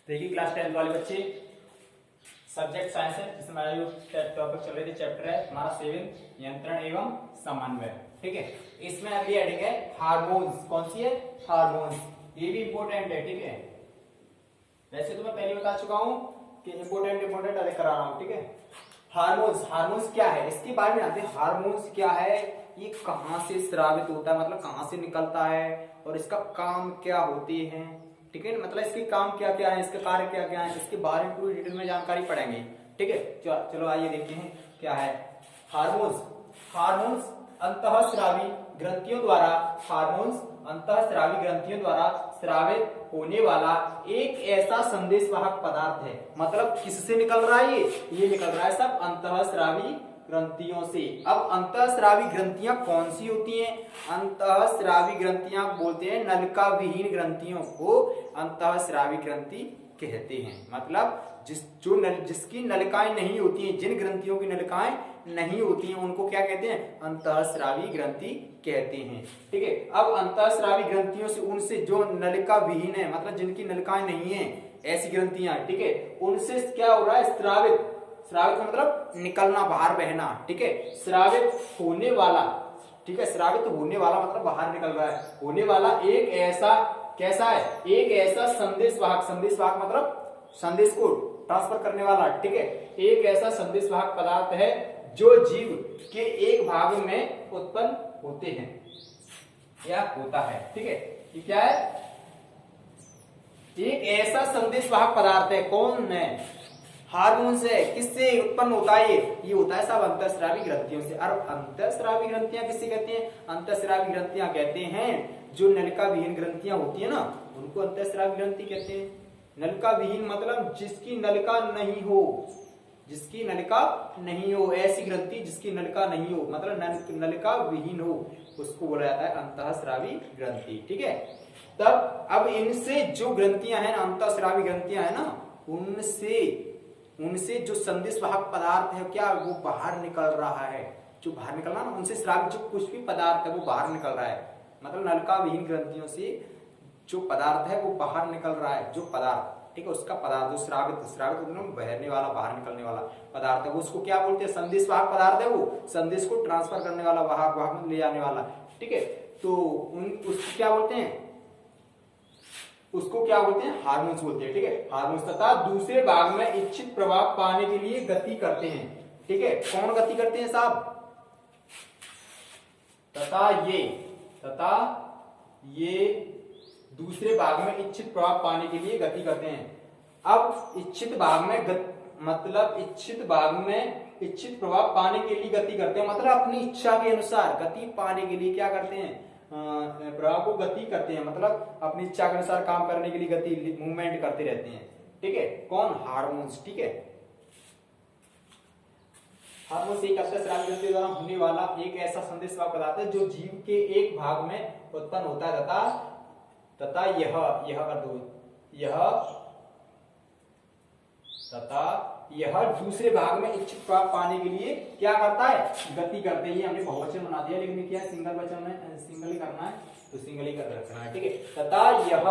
देखिए क्लास 10 वाले बच्चे, सब्जेक्ट साइंस है, जिसमें हमारा जो टॉपिक चल रहे थे चैप्टर है हमारा सेवन नियंत्रण एवं समन्वय। ठीक है, इसमें अगली हेडिंग है हार्मोन्स। कौन सी है? हार्मोन्स। ये भी इंपॉर्टेंट है। ठीक है, वैसे तो मैं पहले बता चुका हूं कि इंपॉर्टेंट अधिक करा रहा हूं। ठीक है, हार्मोन्स, हार्मोन्स क्या है इसके बारे में जानते हैं। हार्मोन्स क्या है, ये कहां से स्रावित होता है, मतलब कहां से निकलता है और इसका काम क्या होते हैं। ठीक है, मतलब इसके काम क्या क्या है, इसके कार्य क्या क्या है, इसके बारे में पूरी डिटेल में जानकारी पढ़ेंगे। ठीक है, चलो आइए देखते हैं क्या है हार्मोन्स। हार्मोन्स अंतःस्रावी ग्रंथियों द्वारा, हार्मोन्स अंतःस्रावी ग्रंथियों द्वारा स्रावित होने वाला एक ऐसा संदेशवाहक पदार्थ है। मतलब किससे निकल रहा है ये निकल रहा है सब अंतःस्रावी ग्रंथियों से। अब अंतःस्रावी ग्रंथियां कौन सी होती हैं? अंतःस्रावी ग्रंथियां बोलते हैं नलिका विहीन ग्रंथियों को अंतःस्रावी ग्रंथि कहते हैं। मतलब जिसकी नलिकाएं नहीं होती हैं, जिन ग्रंथियों की नलिकाएं नहीं होती हैं उनको क्या कहते हैं? अंतःस्रावी ग्रंथि कहते हैं। ठीक है, अब अंतःस्रावी ग्रंथियों से, उनसे जो नलिका विहीन है, मतलब जिनकी नलिकाएं नहीं है, ऐसी ग्रंथियां, ठीक है, उनसे क्या हो रहा है? स्रावित। स्रावित का मतलब निकलना, बाहर बहना। ठीक है, स्रावित होने वाला, ठीक है, स्रावित होने वाला मतलब बाहर निकल रहा है, होने वाला एक ऐसा, कैसा है? एक ऐसा संदेशवाहक। संदेशवाहक मतलब संदेश को ट्रांसफर करने वाला। ठीक है, एक ऐसा संदेशवाहक पदार्थ है जो जीव के एक भाग में उत्पन्न होते हैं या होता है। ठीक है, ये क्या है? एक ऐसा संदेशवाहक पदार्थ है। कौन है? हार्मोन्स है। किससे उत्पन्न होता है ये होता है सब अंतःस्रावी ग्रंथियों से। और अंतःस्रावी ग्रंथियां किससे कहते हैं? अंतःस्रावी ग्रंथियां कहते हैं जो नलिका विहीन ग्रंथियां होती है ना, उनको अंतःस्रावी ग्रंथि कहते हैं। नलिका विहीन मतलब जिसकी नलिका नहीं हो, जिसकी नलिका नहीं हो, ऐसी ग्रंथि जिसकी नलिका नहीं हो, मतलब नलिका विहीन हो, उसको बोला जाता है अंतःस्रावी ग्रंथि। ठीक है, तब अब इनसे जो ग्रंथियां हैं ना, अंतःस्रावी ग्रंथियां है ना, उनसे जो संदेशवाहक पदार्थ है क्या वो बाहर निकल रहा है। जो बाहर निकलना ना, उनसे स्रावित जो कुछ भी पदार्थ है वो बाहर निकल रहा है। मतलब नलिका विहीन ग्रंथियों से जो पदार्थ है वो बाहर निकल रहा है। जो पदार्थ, ठीक है, उसका पदार्थ जो स्रावित, स्रावित मतलब बहने वाला, बाहर निकलने वाला पदार्थ है, वो उसको क्या बोलते हैं? संदेशवाहक पदार्थ है। वो संदेश को ट्रांसफर करने वाला, वाहक, वाहक में ले जाने वाला। ठीक है, तो उसको क्या बोलते हैं? उसको क्या बोलते हैं? हार्मोन्स बोलते हैं। ठीक है, हार्मोन्स तथा दूसरे भाग में इच्छित प्रभाव पाने के लिए गति करते हैं। ठीक है, कौन गति करते हैं साहब? तथा ये दूसरे भाग में इच्छित प्रभाव पाने के लिए गति करते हैं। अब इच्छित भाग में मतलब इच्छित भाग में इच्छित प्रभाव पाने के लिए गति करते हैं, मतलब अपनी इच्छा के अनुसार गति पाने के लिए क्या करते हैं? प्रभाव को गति करते हैं, मतलब अपनी इच्छा के अनुसार काम करने के लिए गति, मूवमेंट करते रहते हैं। ठीक है, कौन? हार्मोन्स। ठीक है, हार्मोन्स एक अंतःस्रावी ग्रंथि द्वारा होने वाला एक ऐसा संदेशवाहक पदार्थ है जो जीव के एक भाग में उत्पन्न होता है तथा यह दूसरे भाग में इच्छित प्रभाव पाने के लिए क्या करता है? गति करते हैं। ये हमने बहुवचन बना दिया, लेकिन क्या सिंगल वचन में सिंगल ही करना है, तो सिंगल ही कर रखना है। ठीक है, तथा यह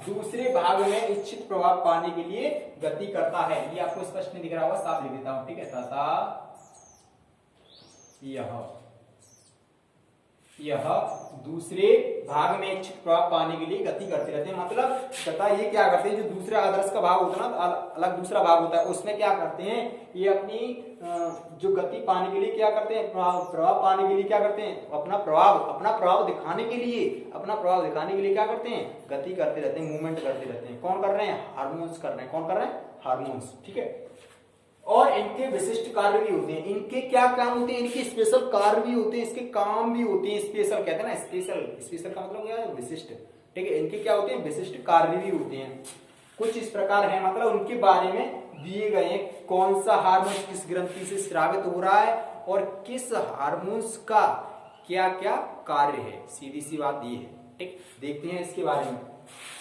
दूसरे भाग में इच्छित प्रभाव पाने के लिए गति करता है। ये आपको स्पष्ट नहीं दिख रहा होगा, साफ लिख देता हूं। ठीक है, तथा यह दूसरे भाग में इच्छित प्रभाव पाने के लिए गति करते रहते हैं। मतलब तथा ये क्या करते हैं? जो दूसरा आदर्श का भाग होता है ना, अलग दूसरा भाग होता है, उसमें क्या करते हैं? ये अपनी जो गति पाने के लिए क्या करते हैं? प्रभाव पाने के लिए क्या करते हैं? अपना प्रभाव दिखाने के लिए क्या करते हैं? गति करते रहते हैं, मूवमेंट करते रहते हैं। कौन कर रहे हैं? हार्मोन्स कर रहे हैं। कौन कर रहे हैं? हार्मोन्स। ठीक है, और इनके विशिष्ट कार्य भी होते हैं। इनके क्या काम होते हैं? इनके स्पेशल कार्य भी होते हैं, इसके काम भी होते हैं। स्पेशल कहते हैं ना, स्पेशल का मतलब क्या है? विशिष्ट। ठीक है, इनके क्या होते हैं? विशिष्ट कार्य भी होते हैं। कुछ इस प्रकार है, मतलब उनके बारे में दिए गए हैं। कौन सा हार्मोन किस ग्रंथि से स्रावित हो रहा है और किस हार्मोन्स का क्या क्या कार्य है, सीधी सी बात ये है। ठीक, देखते हैं इसके बारे में।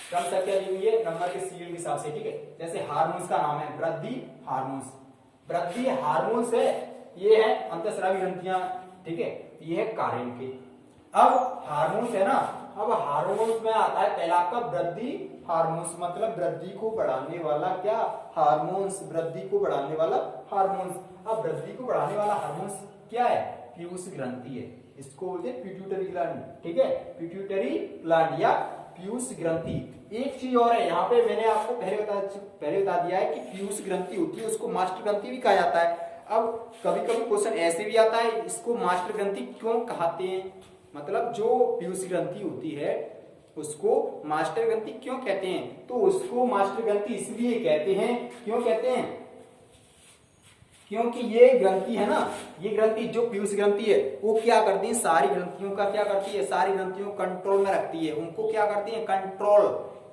क्रम संख्या दी हुई है नंबर के सीरियल के हिसाब से। ठीक है, जैसे हार्मोन्स का नाम है वृद्धि हार्मोन्स। वृद्धि हार्मोन्स है, ये है अंतःस्रावी ग्रंथियां। ठीक है, ये है कार्य इनके। अब हार्मोन्स है ना, अब हार्मोन्स में आता है पहला आपका वृद्धि हार्मोन्स, मतलब वृद्धि को बढ़ाने वाला क्या हार्मोन्स, वृद्धि को बढ़ाने वाला हार्मोन्स। अब वृद्धि को बढ़ाने वाला हार्मोन्स क्या है, पीयूष ग्रंथि है, इसको बोलते हैं पिट्यूटरी ग्लैंड, ठीक है, पिट्यूटरी ग्लैंड या पीयूष ग्रंथि। एक चीज और है यहाँ पे, मैंने आपको पहले बता दिया है कि पीयूष ग्रंथि होती है उसको मास्टर ग्रंथि भी कहा जाता है। अब कभी कभी क्वेश्चन ऐसे भी आता है, इसको मास्टर ग्रंथि क्यों कहते हैं, मतलब जो पीयूष ग्रंथि होती है उसको मास्टर ग्रंथि क्यों कहते हैं, तो उसको मास्टर ग्रंथि इसलिए कहते हैं, क्यों कहते हैं, क्योंकि ये ग्रंथि है ना, ये ग्रंथि जो पीयूष ग्रंथि है वो क्या करती है, सारी ग्रंथियों का क्या करती है, सारी ग्रंथियों को कंट्रोल में रखती है, उनको क्या करती है, कंट्रोल,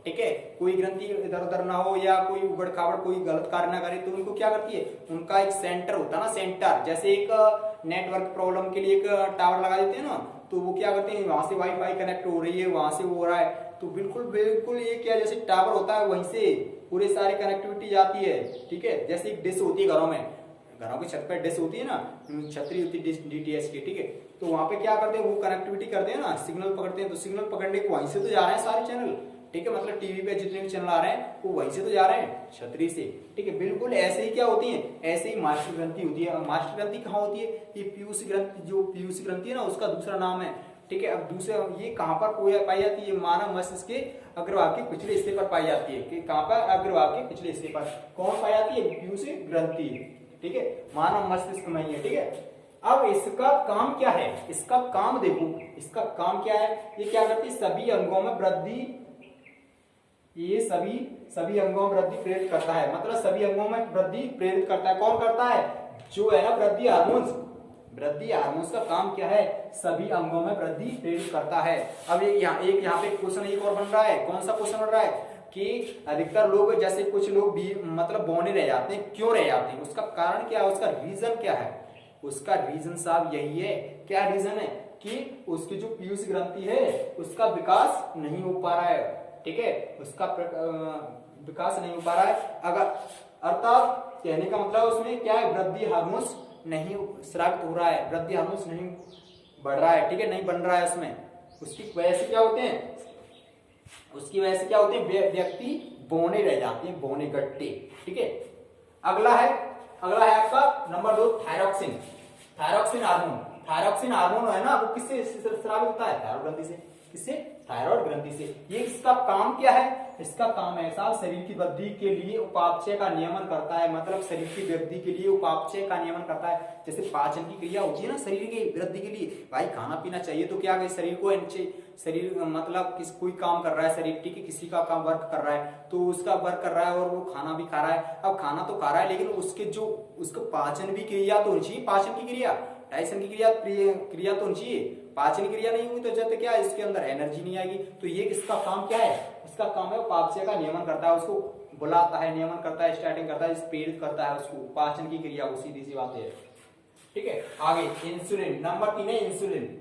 ठीक है, कोई ग्रंथि इधर उधर ना हो या कोई उबड़ खाबड़ कोई गलत कार्य ना करे, तो उनको क्या करती है, उनका एक सेंटर होता है ना, सेंटर, जैसे एक नेटवर्क प्रॉब्लम के लिए एक टावर लगा देते हैं ना, तो वो क्या करते हैं, वहां से वाईफाई कनेक्ट हो रही है, वहां से वो हो रहा है, तो बिल्कुल बिल्कुल ये क्या जैसे टावर होता है वहीं से पूरे सारी कनेक्टिविटी जाती है, ठीक है, जैसे एक डिश होती है घरों में, घरों की छत पर डिश होती है ना, छतरी होती है डीटीएच की, ठीक है, तो वहां पे क्या करते हैं, वो कनेक्टिविटी करते हैं ना, सिग्नल पकड़ते हैं, तो सिग्नल पकड़ने को वहीं से तो जा रहे हैं सारे चैनल, ठीक है, मतलब टीवी पे जितने भी चैनल आ रहे हैं वो वहीं से तो जा रहे हैं, छतरी से, ठीक है, बिल्कुल ऐसे ही क्या होती है, ऐसे ही मास्टर ग्रंथि होती है। मास्टर ग्रंथि कहाँ होती है, ये पीयूष ग्रंथि, जो पीयूष ग्रंथि है ना उसका दूसरा नाम है, ठीक है। अब दूसरे ये कहाँ पर पाई जाती है, मानव मस्तिष्क के अग्रभाग के पिछले हिस्से पर पाई जाती है, कि कहाँ पर, अग्रभाग के पिछले हिस्से पर, कौन पाई जाती है, पीयूष ग्रंथि, ठीक है, मानव मस्तिष्क में ही है, ठीक है। अब इसका काम क्या है, इसका काम देखो, इसका काम क्या है, ये क्या करती है, सभी अंगों में वृद्धि, ये सभी अंगों में वृद्धि प्रेरित करता है, मतलब सभी अंगों में वृद्धि प्रेरित करता है, कौन करता है, जो है ना वृद्धि हार्मोन्स, वृद्धि हार्मोन्स का काम क्या है, सभी अंगों में वृद्धि प्रेरित करता है। अब यहाँ पे क्वेश्चन एक और बन रहा है, कौन सा क्वेश्चन बन रहा है कि अधिकतर लोग, जैसे कुछ लोग भी मतलब बौने रह जाते हैं, क्यों रह जाते हैं, उसका कारण क्या है, उसका रीजन क्या है, उसका रीजन साहब यही है, क्या रीजन है कि उसकी जो पीयूष ग्रंथि है उसका विकास नहीं हो पा रहा है, ठीक है, उसका विकास नहीं हो पा रहा है, अगर अर्थात कहने का मतलब उसमें क्या है, वृद्धि हार्मोन्स नहीं स्रावित हो रहा है, वृद्धि हार्मोन्स नहीं बढ़ रहा है, ठीक है, नहीं बन रहा है उसमें, उसकी वजह से क्या होते हैं, उसकी वजह से क्या होते हैं, व्यक्ति बौने रह जाते हैं, बौने गट्टे, ठीक है। अगला है आपका number 2 thyroxine, thyroxine hormone, thyroxine hormone है ना, वो किससे स्रावित होता है, थायरॉइड ग्रंथि से, किससे, थायरॉइड ग्रंथि से। ये इसका काम क्या है, इसका काम है साहब शरीर की वृद्धि के लिए उपापचय का नियमन करता है, मतलब शरीर की वृद्धि के लिए उपापचय का नियमन करता है, जैसे पाचन की क्रिया होती है ना शरीर की वृद्धि के लिए, भाई खाना पीना चाहिए तो क्या शरीर को, शरीर मतलब कोई काम कर रहा है शरीर, ठीक है, किसी का काम वर्क कर रहा है, तो उसका वर्क कर रहा है और वो खाना भी खा रहा है, अब खाना तो खा रहा है लेकिन उसके जो उसको पाचन भी क्रिया तो होनी चाहिए, पाचन की क्रिया, डाइजेशन की क्रिया तो होनी चाहिए, पाचन क्रिया नहीं हुई तो जब क्या इसके अंदर एनर्जी नहीं आएगी, तो ये इसका काम क्या है, इसका काम है उपापचय का नियमन करता है, उसको बुलाता है, नियमन करता है, स्टार्टिंग करता है, प्रेरित करता है उसको, पाचन की क्रिया को, सीधी सी बात है, ठीक है। आगे इंसुलिन, नंबर 3 है इंसुलिन।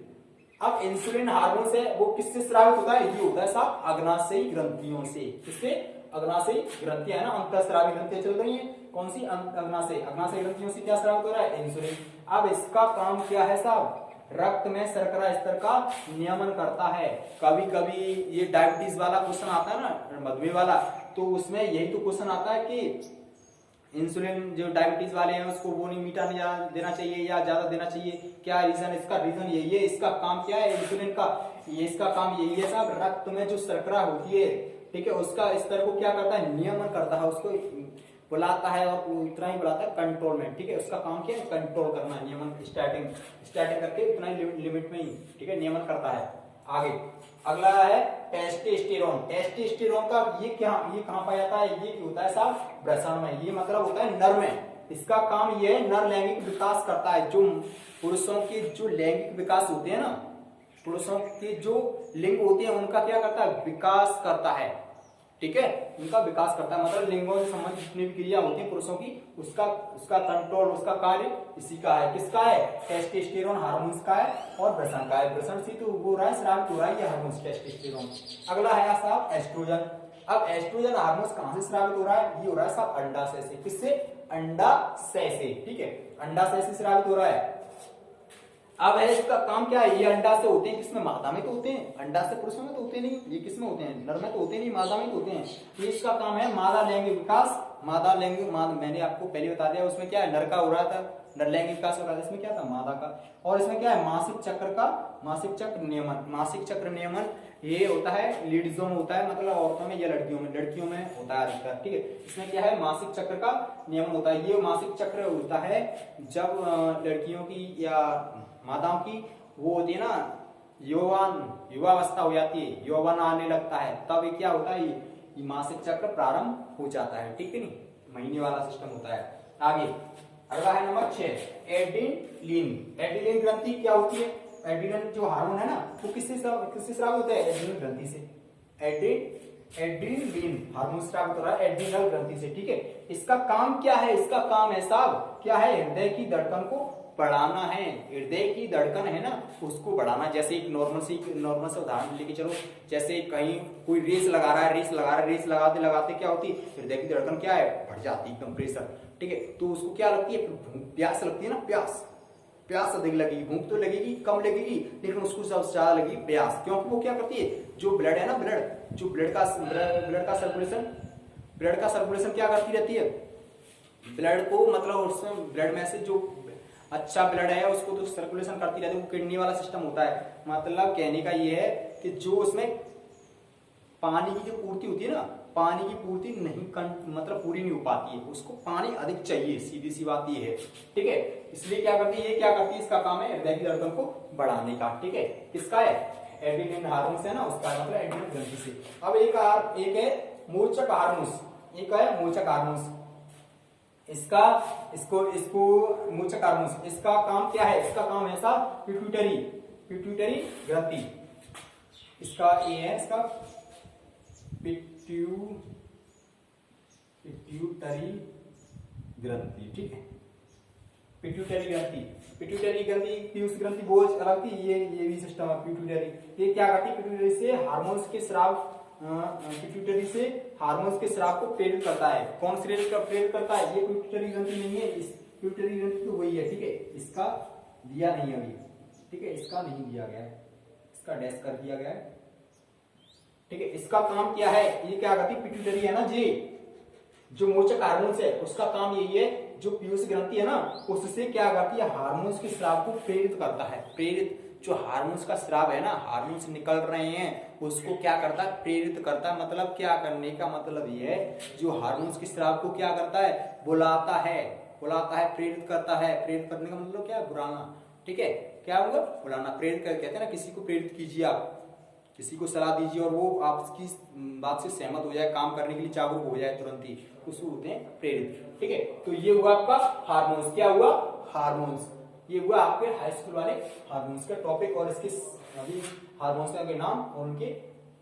अब इंसुलिन हार्मोन से वो किससे स्रावित होता है, ये होता है साहब अग्नाशयी ग्रंथियों से, किससे, अग्नाशयी ग्रंथियां है ना, अंतःस्रावी ग्रंथियां चल रही हैं, कौन सी, अग्नाशयी ग्रंथियों से क्या स्रावित हो रहा है, इंसुलिन। अब इसका काम क्या है साहब, रक्त में शर्करा स्तर का नियमन करता है, कभी कभी ये डायबिटीज वाला क्वेश्चन आता है ना, मधुमेह वाला, तो उसमें यही तो क्वेश्चन आता है कि इंसुलिन जो डायबिटीज वाले हैं उसको वो नहीं मीठा नहीं देना चाहिए या ज्यादा देना चाहिए, क्या रीजन, इसका रीजन यही है, इसका काम क्या है इंसुलिन का, ये इसका काम यही है साहब, रक्त में जो शर्करा होती है, ठीक है, उसका स्तर को क्या करता है, नियमन करता है, उसको बुलाता है और उतना ही बुलाता है कंट्रोल में, ठीक है, उसका काम क्या है, कंट्रोल करना, नियमन, स्टार्टिंग करके उतना ही लिमिट में ही, ठीक है, नियमन करता है। आगे अगला है टेस्टोस्टेरोन, टेस्टोस्टेरोन का ये कहाँ पाया जाता है, ये होता है साहब वृषण में, ये मतलब होता है नर में, इसका काम ये है नर लैंगिक विकास करता है, जो पुरुषों के जो लैंगिक विकास होते हैं ना, पुरुषों के जो लिंग होते हैं उनका क्या करता है, विकास करता है, ठीक है, उनका विकास करता है, मतलब लिंगों से संबंधित जितनी भी क्रिया होती है पुरुषों की, उसका कंट्रोल, उसका कार्य इसी का है, किसका है, टेस्टोस्टेरोन हार्मोन्स का है और वृषण का है, वृषण से तो हो रहा है, स्रावित हो रहा है ये हार्मोन्स टेस्टोस्टेरोन। अगला है साहब एस्ट्रोजन। अब एस्ट्रोजन हार्मोन्स कहां से स्रावित हो रहा है, ये हो रहा है साहब अंडाशय से, किससे, अंडाशय से, ठीक है, अंडाशय से स्रावित हो रहा है। अब है इसका काम क्या है, ये अंडा से होते हैं, किसमें, मादा में तो होते हैं, अंडा से पुरुषों में तो होते नहीं, ये किसमें होते हैं, नर में तो होते नहीं, मादा में तो होते हैं। तो इसका काम है मादा लैंगिक विकास, मादा लैंगिक, मैंने आपको पहले बता दिया, उसमें क्या है, नर का हो रहा था, नर लैंगिक विकास हो रहा था, इसमें क्या था, मादा का। और इसमें क्या है, मासिक चक्र का, मासिक चक्र नियमन, मासिक चक्र नियमन ये होता है लेडीजों में होता है, मतलब औरतों में या लड़कियों में होता है अधिकतर, ठीक है। इसमें क्या है, मासिक चक्र का नियमन होता है। ये मासिक चक्र होता है जब लड़कियों की या मादाओं की वो होती है ना, युवावस्था हो जाती है, यौवन आने लगता है, तब ये क्या होता है, ये मासिक चक्र प्रारंभ हो जाता है, ठीक है नहीं, महीने वाला सिस्टम होता है। आगे अगला है नंबर 6 एड्रीनलिन। एड्रीनलिन ग्रंथि क्या होती है, एड्रीनल जो हार्मोन है ना, वो किससे स्राव होता है, एड्रीनल ग्रंथि से। एड्रीनलिन हार्मोन स्राव होता है एड्रीनल ग्रंथि से, ठीक है। इसका काम क्या है, इसका काम है साहब क्या है, हृदय की धड़कन को बढ़ाना है, हृदय की धड़कन है ना उसको बढ़ाना। जैसे एक नॉर्मल से उदाहरण लेके चलो, जैसे कहीं कोई रेस लगा रहा है, रेस लगाते लगाते क्या होती है, हृदय की धड़कन क्या है, बढ़ जाती है, एकदम प्रेशर, ठीक है। तो उसको क्या लगती है, प्यास लगती है ना, प्यास अधिक लगेगी, भूख तो लगेगी कम लगेगी, लेकिन उसको सबसे ज्यादा लगेगी प्यास, क्योंकि वो क्या करती है, जो ब्लड है ना, ब्लड का सर्कुलेशन क्या करती रहती है, ब्लड को, मतलब उसमें ब्लड में से जो अच्छा ब्लड है उसको तो सर्कुलेशन करती रहती है, वो किडनी वाला सिस्टम होता है। मतलब कहने का ये है कि जो उसमें पानी की जो पूर्ति होती है ना, पानी की पूर्ति नहीं मतलब पूरी नहीं हो पाती है, उसको पानी अधिक चाहिए, सीधी सी बात ये है, ठीक है। इसलिए क्या करती है, ये क्या करती है, इसका काम है हृदय की धड़कन को बढ़ाने का, ठीक है। किसका है, एड्रीनलिन हार्मोन से ना, उसका मतलब एड्रीनल ग्रंथि से। अब एक है मूर्छक हार्मोन्स, एक है मूर्छक हार्मोन्स, इसको मूर्छक हार्मोन्स, इसका काम क्या है, इसका काम है ऐसा पिट्यूटरी ग्रंथि, इसका ये है, इसका पिट्यूटरी ग्रंथि, ठीक है। पिट्यूटरी ग्रंथि पीयूष ग्रंथि बोझ अलग थी, ये भी सिस्टम है पिट्यूटरी। ये क्या करती है, पिट्यूटरी से हार्मोन्स के स्राव, पिट्यूटरी से हार्मोन्स के स्राव को प्रेरित करता है। कौन से प्रेरित करता है, ये पिट्यूटरी ग्रंथि नहीं है, इस पिट्यूटरी ग्रंथि तो वही है, ठीक है। इसका दिया नहीं अभी, ठीक है, इसका नहीं दिया गया है, इसका डैश कर दिया गया है, ठीक है। इसका काम क्या है, ये क्या करती है, पिट्यूटरी है ना जी, जो मोचक हार्मोन्स है उसका काम यही है, जो पीयूष ग्रंथि है ना उससे क्या करती है, हार्मोन्स के स्राव को प्रेरित करता है। प्रेरित जो हार्मोन्स का स्राव है ना, हार्मोन्स निकल रहे हैं उसको क्या करता है, प्रेरित करता है। मतलब क्या करने का मतलब ये है, जो हार्मोन्स के स्राव को क्या करता है, बुलाता है, प्रेरित करता है। प्रेरित करने का मतलब क्या है, बुलाना, ठीक है। क्या होगा, बुलाना, प्रेरित कर, कहते हैं ना किसी को प्रेरित कीजिए, आप किसी को सलाह दीजिए और वो आपकी बात से सहमत हो जाए, काम करने के लिए जागरूक हो जाए तुरंत ही, उसको होते हैं प्रेरित, ठीक है। तो ये हुआ आपका हार्मोन्स, क्या हुआ, हार्मोन्स, ये हुआ आपके हाई स्कूल वाले हार्मोन्स का टॉपिक, और इसके अभी हार्मोन्स के नाम और उनके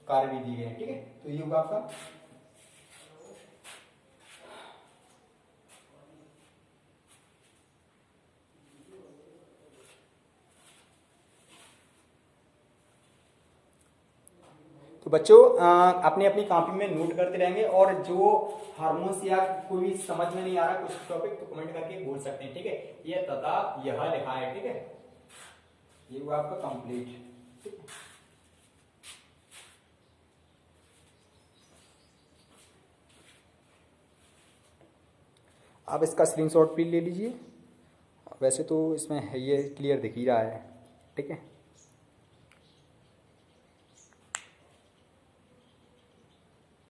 कार्य भी दिए गए हैं, ठीक है। तो ये हुआ आपका तो बच्चों अपनी अपनी कॉपी में नोट करते रहेंगे, और जो हार्मोन्स या कोई भी समझ में नहीं आ रहा कुछ टॉपिक तो कमेंट करके बोल सकते हैं, ठीक है। ये तथा यह लिखा है, ठीक है, ये हुआ आपका कंप्लीट। आप इसका स्क्रीनशॉट भी ले लीजिए, वैसे तो इसमें है ये क्लियर दिख ही रहा है, ठीक है।